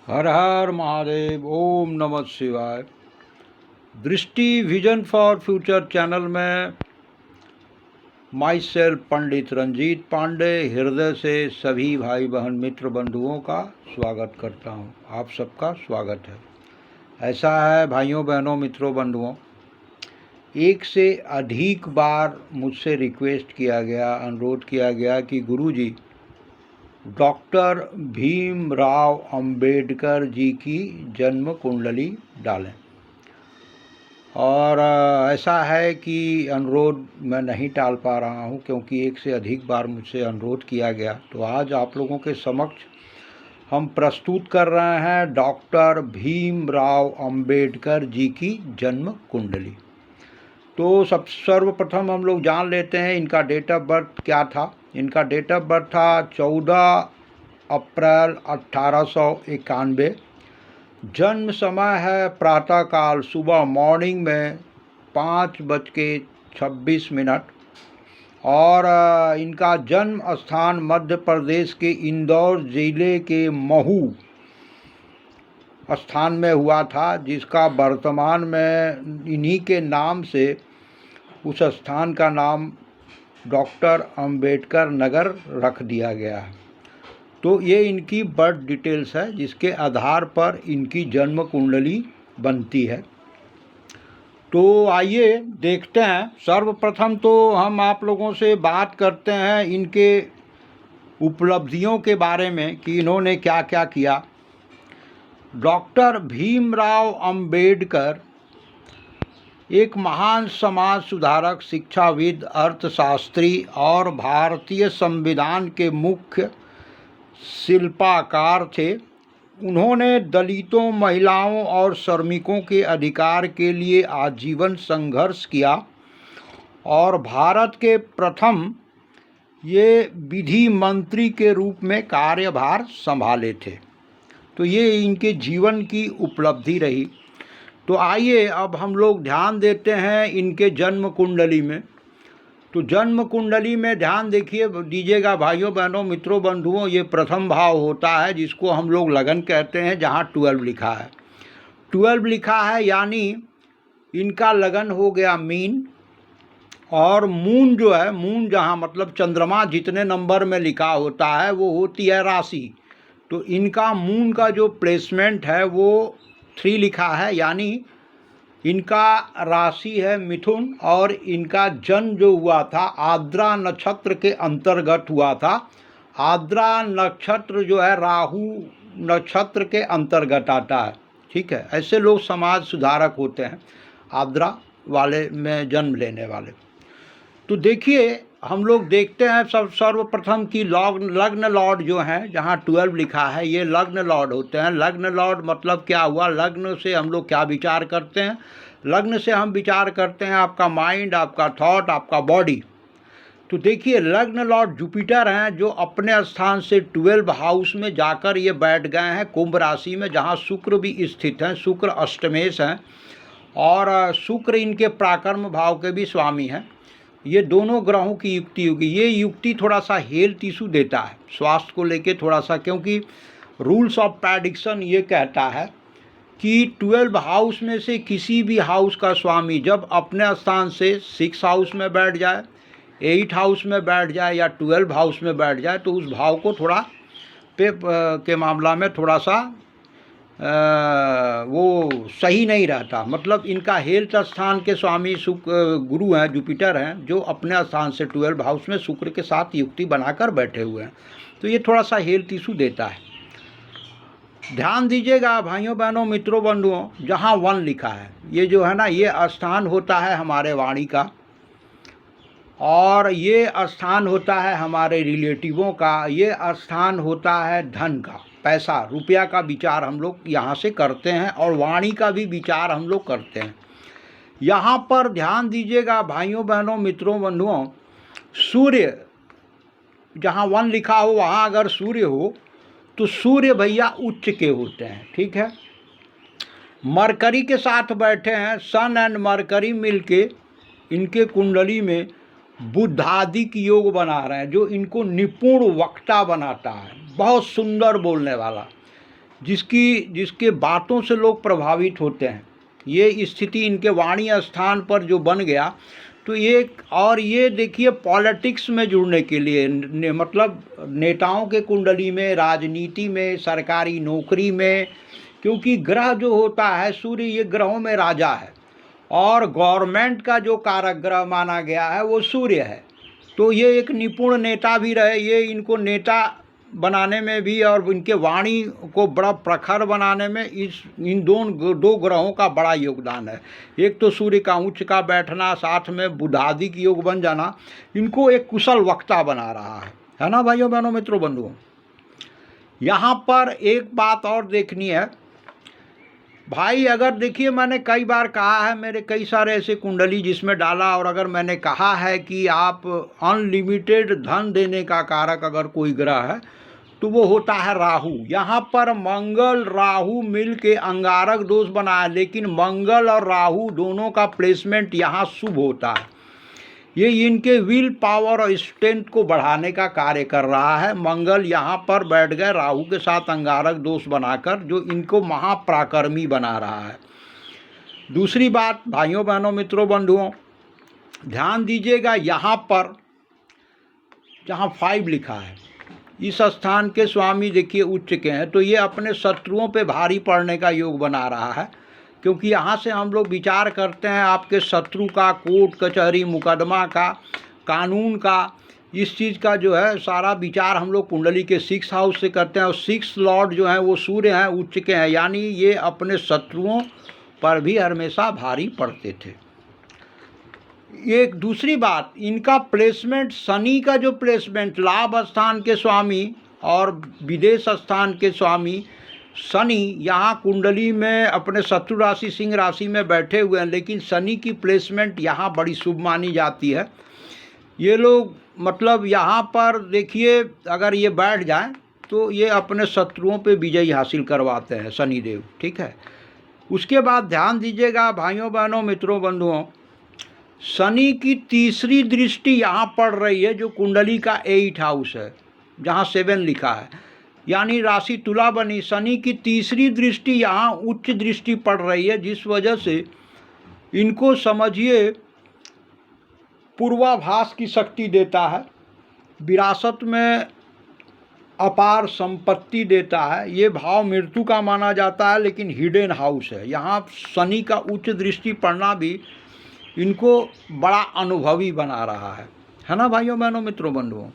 हर हर महादेव। ओम नमः शिवाय। दृष्टि विजन फॉर फ्यूचर चैनल में माई सेल्फ पंडित रंजीत पांडे हृदय से सभी भाई बहन मित्र बंधुओं का स्वागत करता हूं। आप सबका स्वागत है। ऐसा है भाइयों बहनों मित्रों बंधुओं, एक से अधिक बार मुझसे रिक्वेस्ट किया गया, अनुरोध किया गया कि गुरुजी डॉक्टर भीमराव अंबेडकर जी की जन्म कुंडली डालें। और ऐसा है कि अनुरोध मैं नहीं टाल पा रहा हूं, क्योंकि एक से अधिक बार मुझसे अनुरोध किया गया। तो आज आप लोगों के समक्ष हम प्रस्तुत कर रहे हैं डॉक्टर भीमराव अंबेडकर जी की जन्म कुंडली। तो सर्वप्रथम हम लोग जान लेते हैं इनका डेट ऑफ बर्थ क्या था। इनका डेट ऑफ बर्थ था 14 अप्रैल 1891। जन्म समय है प्रातःकाल सुबह मॉर्निंग में 5:26। और इनका जन्म स्थान मध्य प्रदेश के इंदौर जिले के महू स्थान में हुआ था, जिसका वर्तमान में इन्हीं के नाम से उस स्थान का नाम डॉक्टर अंबेडकर नगर रख दिया गया है। तो ये इनकी बर्थ डिटेल्स है, जिसके आधार पर इनकी जन्म कुंडली बनती है। तो आइए देखते हैं। सर्वप्रथम तो हम आप लोगों से बात करते हैं इनके उपलब्धियों के बारे में कि इन्होंने क्या क्या किया। डॉक्टर भीमराव अंबेडकर एक महान समाज सुधारक, शिक्षाविद, अर्थशास्त्री और भारतीय संविधान के मुख्य शिल्पकार थे। उन्होंने दलितों, महिलाओं और श्रमिकों के अधिकार के लिए आजीवन संघर्ष किया और भारत के प्रथम ये विधि मंत्री के रूप में कार्यभार संभाले थे। तो ये इनके जीवन की उपलब्धि रही। तो आइए अब हम लोग ध्यान देते हैं इनके जन्म कुंडली में। तो जन्म कुंडली में ध्यान दीजिएगा भाइयों बहनों मित्रों बंधुओं। ये प्रथम भाव होता है, जिसको हम लोग लगन कहते हैं, जहाँ 12 लिखा है। 12 लिखा है यानी इनका लगन हो गया मीन। और मून जो है, मून जहाँ मतलब चंद्रमा जितने नंबर में लिखा होता है वो होती है राशि। तो इनका मून का जो प्लेसमेंट है वो 3 लिखा है, यानी इनका राशि है मिथुन। और इनका जन्म जो हुआ था आद्रा नक्षत्र के अंतर्गत हुआ था। आद्रा नक्षत्र जो है राहु नक्षत्र के अंतर्गत आता है। ठीक है, ऐसे लोग समाज सुधारक होते हैं, आद्रा वाले में जन्म लेने वाले। तो देखिए हम लोग देखते हैं सर्वप्रथम कि लग्न लॉर्ड जो हैं, जहाँ 12 लिखा है, ये लग्न लॉर्ड होते हैं। लग्न लॉर्ड मतलब क्या हुआ? लग्न से हम लोग क्या विचार करते हैं? लग्न से हम विचार करते हैं आपका माइंड, आपका थॉट, आपका बॉडी। तो देखिए लग्न लॉर्ड जुपिटर हैं, जो अपने स्थान से 12 हाउस में जाकर ये बैठ गए हैं कुंभ राशि में, जहाँ शुक्र भी स्थित हैं। शुक्र अष्टमेश हैं और शुक्र इनके पराक्रम भाव के भी स्वामी हैं। ये दोनों ग्रहों की युक्ति होगी। ये युक्ति थोड़ा सा हेल्थ इशू देता है, स्वास्थ्य को लेके थोड़ा सा, क्योंकि रूल्स ऑफ प्रेडिक्शन ये कहता है कि 12 हाउस में से किसी भी हाउस का स्वामी जब अपने स्थान से 6 हाउस में बैठ जाए, 8 हाउस में बैठ जाए या 12 हाउस में बैठ जाए, तो उस भाव को थोड़ा के मामला में थोड़ा सा वो सही नहीं रहता। मतलब इनका हेल्थ स्थान के स्वामी गुरु हैं, जुपिटर हैं, जो अपने स्थान से 12 हाउस में शुक्र के साथ युक्ति बनाकर बैठे हुए हैं। तो ये थोड़ा सा हेल्थ इशू देता है। ध्यान दीजिएगा भाइयों बहनों मित्रों बंधुओं, जहाँ 1 लिखा है, ये जो है ना, ये स्थान होता है हमारे वाणी का, और ये स्थान होता है हमारे रिलेटिवों का, ये स्थान होता है धन का, पैसा रुपया का विचार हम लोग यहाँ से करते हैं, और वाणी का भी विचार हम लोग करते हैं। यहाँ पर ध्यान दीजिएगा भाइयों बहनों मित्रों बंधुओं, सूर्य जहाँ 1 लिखा हो वहाँ अगर सूर्य हो तो सूर्य भैया उच्च के होते हैं। ठीक है, मरकरी के साथ बैठे हैं, सन एंड मरकरी मिलके इनके कुंडली में बुद्धादिक योग बना रहे हैं, जो इनको निपुण वक्ता बनाता है, बहुत सुंदर बोलने वाला। जिसके बातों से लोग प्रभावित होते हैं। ये स्थिति इनके वाणी स्थान पर जो बन गया, तो ये देखिए पॉलिटिक्स में जुड़ने के लिए मतलब नेताओं के कुंडली में, राजनीति में, सरकारी नौकरी में, क्योंकि ग्रह जो होता है सूर्य, ये ग्रहों में राजा है और गवर्नमेंट का जो कारक ग्रह माना गया है वो सूर्य है। तो ये एक निपुण नेता भी रहे, ये इनको नेता बनाने में भी और इनके वाणी को बड़ा प्रखर बनाने में इन दो ग्रहों का बड़ा योगदान है। एक तो सूर्य का उच्च का बैठना, साथ में बुधादि की योग बन जाना, इनको एक कुशल वक्ता बना रहा है ना भाइयों बहनों मित्रों बंधुओं। यहाँ पर एक बात और देखनी है भाई, अगर देखिए मैंने कई बार कहा है, मेरे कई सारे ऐसे कुंडली जिसमें डाला, और अगर मैंने कहा है कि आप अनलिमिटेड धन देने का कारक अगर कोई ग्रह है तो वो होता है राहु। यहाँ पर मंगल राहु मिल के अंगारक दोष बना है, लेकिन मंगल और राहु दोनों का प्लेसमेंट यहाँ शुभ होता है। ये इनके विल पावर और स्ट्रेंथ को बढ़ाने का कार्य कर रहा है। मंगल यहाँ पर बैठ गए राहु के साथ अंगारक दोष बनाकर, जो इनको महापराक्रमी बना रहा है। दूसरी बात भाइयों बहनों मित्रों बंधुओं, ध्यान दीजिएगा, यहाँ पर जहाँ 5 लिखा है, इस स्थान के स्वामी देखिए उच्च के हैं, तो ये अपने शत्रुओं पे भारी पड़ने का योग बना रहा है, क्योंकि यहाँ से हम लोग विचार करते हैं आपके शत्रु का, कोर्ट कचहरी मुकदमा का, कानून का, इस चीज़ का जो है सारा विचार हम लोग कुंडली के 6 हाउस से करते हैं। और 6 लॉर्ड जो हैं वो सूर्य हैं, उच्च के हैं, यानी ये अपने शत्रुओं पर भी हमेशा भारी पड़ते थे। एक दूसरी बात, इनका प्लेसमेंट, शनि का जो प्लेसमेंट, लाभ स्थान के स्वामी और विदेश स्थान के स्वामी शनि यहाँ कुंडली में अपने शत्रु राशि सिंह राशि में बैठे हुए हैं, लेकिन शनि की प्लेसमेंट यहाँ बड़ी शुभ मानी जाती है। ये लोग मतलब यहाँ पर देखिए अगर ये बैठ जाएं तो ये अपने शत्रुओं पे विजय हासिल करवाते हैं शनिदेव, ठीक है। उसके बाद ध्यान दीजिएगा भाइयों बहनों मित्रों बंधुओं, शनि की तीसरी दृष्टि यहाँ पड़ रही है, जो कुंडली का 8 हाउस है, जहाँ 7 लिखा है, यानी राशि तुला बनी। शनि की तीसरी दृष्टि यहाँ उच्च दृष्टि पड़ रही है, जिस वजह से इनको समझिए पूर्वाभास की शक्ति देता है, विरासत में अपार संपत्ति देता है। ये भाव मृत्यु का माना जाता है, लेकिन हिडन हाउस है। यहाँ शनि का उच्च दृष्टि पड़ना भी इनको बड़ा अनुभवी बना रहा है ना भाइयों बहनों मित्रों बंधुओं।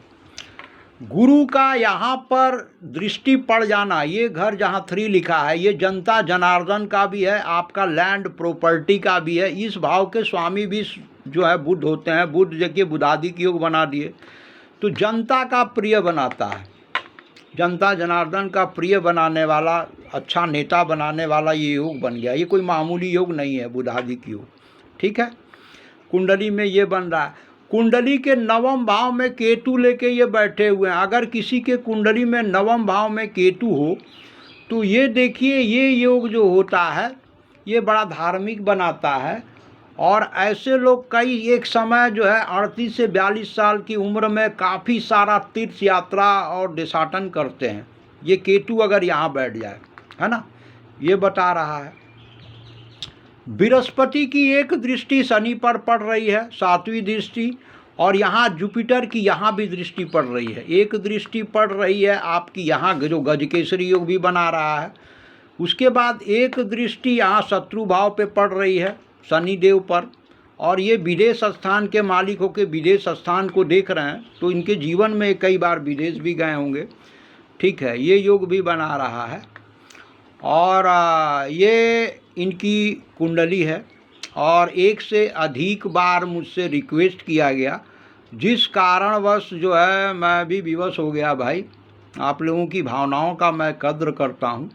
गुरु का यहाँ पर दृष्टि पड़ जाना, ये घर जहाँ 3 लिखा है, ये जनता जनार्दन का भी है, आपका लैंड प्रॉपर्टी का भी है। इस भाव के स्वामी भी जो है बुध होते हैं। बुध देखिए बुधादि की योग बना दिए, तो जनता का प्रिय बनाता है, जनता जनार्दन का प्रिय बनाने वाला, अच्छा नेता बनाने वाला ये योग बन गया। ये कोई मामूली योग नहीं है बुधादि की योग, ठीक है। कुंडली में ये बन रहा है। कुंडली के 9वें भाव में केतु लेके ये बैठे हुए हैं। अगर किसी के कुंडली में 9वें भाव में केतु हो तो ये देखिए ये योग जो होता है ये बड़ा धार्मिक बनाता है। और ऐसे लोग कई एक समय जो है 38 से 42 साल की उम्र में काफ़ी सारा तीर्थ यात्रा और देशाटन करते हैं। ये केतु अगर यहाँ बैठ जाए, है ना, ये बता रहा है। बृहस्पति की एक दृष्टि शनि पर पड़ रही है, 7वीं दृष्टि, और यहाँ जुपिटर की यहाँ भी दृष्टि पड़ रही है। एक दृष्टि पड़ रही है आपकी यहाँ जो गजकेसरी योग भी बना रहा है। उसके बाद एक दृष्टि यहाँ शत्रु भाव पे पड़ रही है शनिदेव पर, और ये विदेश स्थान के मालिक होकर विदेश स्थान को देख रहे हैं, तो इनके जीवन में कई बार विदेश भी गए होंगे, ठीक है। ये योग भी बना रहा है और ये इनकी कुंडली है। और एक से अधिक बार मुझसे रिक्वेस्ट किया गया, जिस कारणवश जो है मैं भी विवश हो गया। भाई आप लोगों की भावनाओं का मैं कद्र करता हूँ,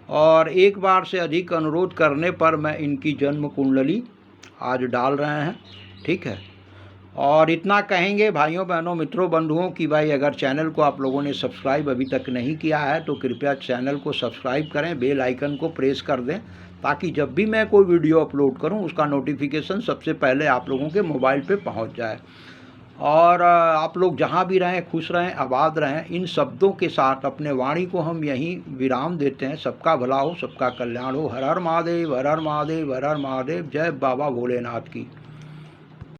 और एक बार से अधिक अनुरोध करने पर मैं इनकी जन्म कुंडली आज डाल रहे हैं, ठीक है। और इतना कहेंगे भाइयों बहनों मित्रों बंधुओं कि भाई अगर चैनल को आप लोगों ने सब्सक्राइब अभी तक नहीं किया है तो कृपया चैनल को सब्सक्राइब करें, बेल आइकन को प्रेस कर दें, ताकि जब भी मैं कोई वीडियो अपलोड करूं उसका नोटिफिकेशन सबसे पहले आप लोगों के मोबाइल पे पहुंच जाए। और आप लोग जहाँ भी रहें खुश रहें, आबाद रहें। इन शब्दों के साथ अपने वाणी को हम यहीं विराम देते हैं। सबका भला हो, सबका कल्याण हो। हर हर महादेव, हर हर महादेव, हर हर महादेव। जय बाबा भोलेनाथ की।